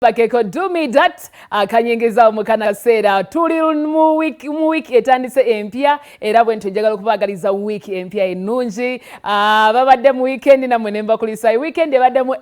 Bakeko do me that akanyingizaawo mukana kaseera tuli mu wiki etandise empya era bwe njagala okubagaliza wiki empya ennungi babadde mu weekend namwe ne mbakulisa weekend ebaddemu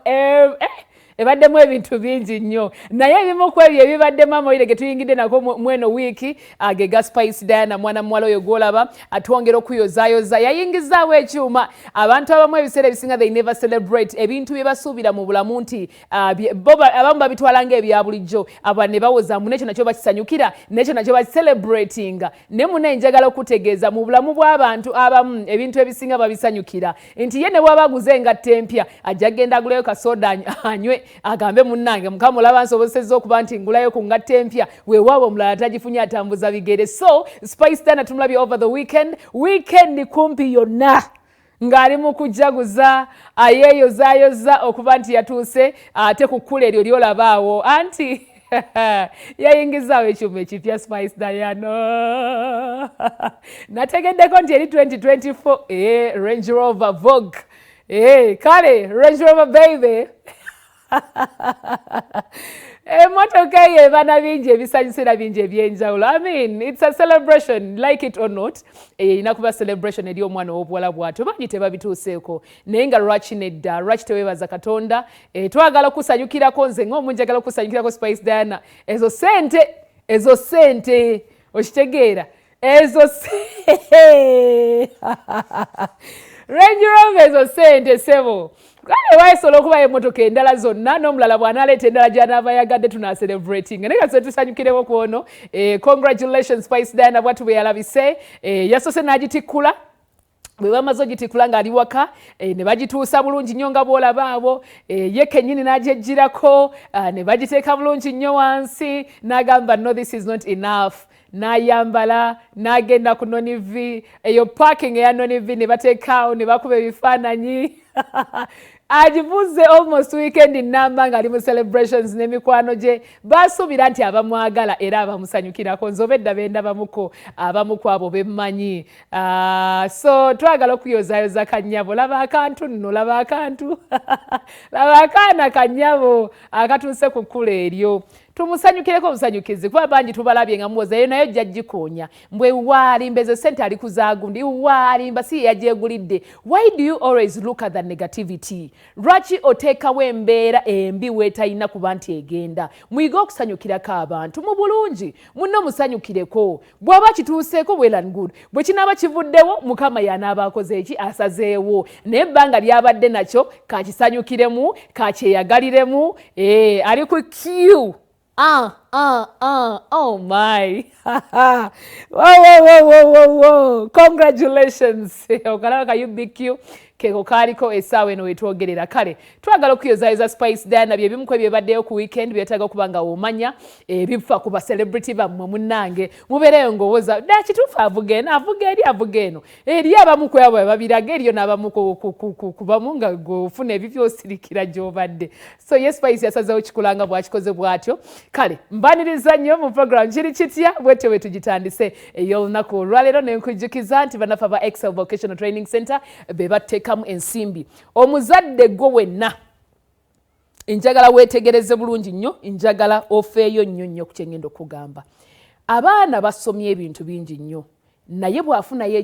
ebintu bingi nnyo naye ebimu ku ebyo ebibaddemu amawulire ge tuyingidde nako mweno wiiki ge ga Spice Diana mwana muwala oyo gwolaba atwongera okuyozaayoza yayingizaawo ekyuma abantu abamu ebiseera ebisinga they never celebrate ebintu bye basuubira mu bulamu nti abamu babitwala ng'ebya bulijjo aba ne bawozaamu n'ekyo nakyo bakisanyukira n'ekyo nakyo bakicelebratinga ne munne njagala okutegeeza mu bulamu bw'abantu abamu ebintu ebisinga babisanyukira nti ye ne bw'aba aguze engatta empya ajja kgenda aguleyo kasoda anywe agambe munnange mukama olaba nsobozesezza okuba nti ngulayo ku ngatta empya weewaawo omulala tagifunye atambuza bigere. So Spice Diana tumulabye over the weekend kumpi yonna ng'ali mu kujaguza ayeeyozaayoza okuba nti yatuuse ate ku kkula eryo lyolabaawo anti yayingizaawo ekyuma ekipya Spice Diana nategeddeko nti eri 2024 Range Rover Vogue kale Range Rover baby emotoka ye ebana bingi ebisanyusira bingi ebyenjawulo. I mean it's a celebration like it or not erina kuba celebration eri omwana w'obuwala bw'atyo bangi tebabituuseeko naye nga lwaki nedda lwaki teweebaza Katonda twagala okusanyukirako nze ng'omu njagala okusanyukirako Spice Diana ezo sente okitegeera ezo Range Rover ezo sente sebo kale wayisobola okuba emmotoka endala zonna n'omulala bw'anaaleeta endala gy'anaaba yagadde tunacelebrating naye kase tusanyukireko ku ono congratulations Spice Diana bwatu bwe yalabise yasose n'agitikkula bwe bamaze ogitikkula ng'ali waka ne bagituusa bulungi nnyo nga bw'olaba abo ye kennyini n'agyeggyirako ne bagiteeka bulungi nnyo wansi n'agamba no this is not enough n'ayambala n'agenda ku nonivi eyo parking eya nonivi ne bateekaawo ne bakuba ebifaananyi agivuze almost weekend namba ng'ali mu celebrations n'emikwano gye basuubira nti abamwagala era abamusanyukirako nze obedda bendabamuko abamuko abo bemmanyi so twagala okuyozaayoza kannyabo laba akantu nno laba akantu laba akaana kannyabo akatuuse ku kkula eryo tumusanyukireko omusanyukizi kuba bangi tubalabye nga muwoza eyo nayo jja gikonya mbwe waalimba ezo sente ali kuzaagundi waalimba si yagyegulidde. Why do you always look at the negativity? Lwaki oteekawo embeera embi weetalina kuba nti egenda? Muyige okusanyukirako abantu mu bulungi munno musanyukireko bw'aba kituuseeko well and good bwe kinaaba kivuddewo mukama y'anaaba akoze eki asazeewo naye ebbanga lyabadde nakyo kakisanyukiremu kakyeyagaliremu ali ku Q. Oh my. Whoa. Congratulations. Okalaba you big Q. Keko kaliko esaawa eno wetwogerera kale twagala okuyozaayoza Spice Diana bye bimu ku byebaddeyo ku weekend byetaaga okuba nga omanya bifa ku ba celebrity bammwe munnange mubeereyo ng'owooza kituufu avuga eno eri abamu ku abo babiraga eriyo n'abamu kubamu nga gofuna ebyo osirikira gy'obadde. So yes Spice yasazeewo kikulanga bw'akikoze bw'atyo kale mbaniriza nnyo mu program kiri kitya bwetyo bwe tugitandise ey'olunaku olwaleero ne nkujjukiza nti banafa ba Excel Vocational Training Center be bateekamu ensimbi omuzadde gwo wenna njagala weetegereze bulungi nnyo njagala ofeeyo nnyo ku kye ngenda okugamba. Abaana basomye ebintu bingi nnyo naye bw'afunayo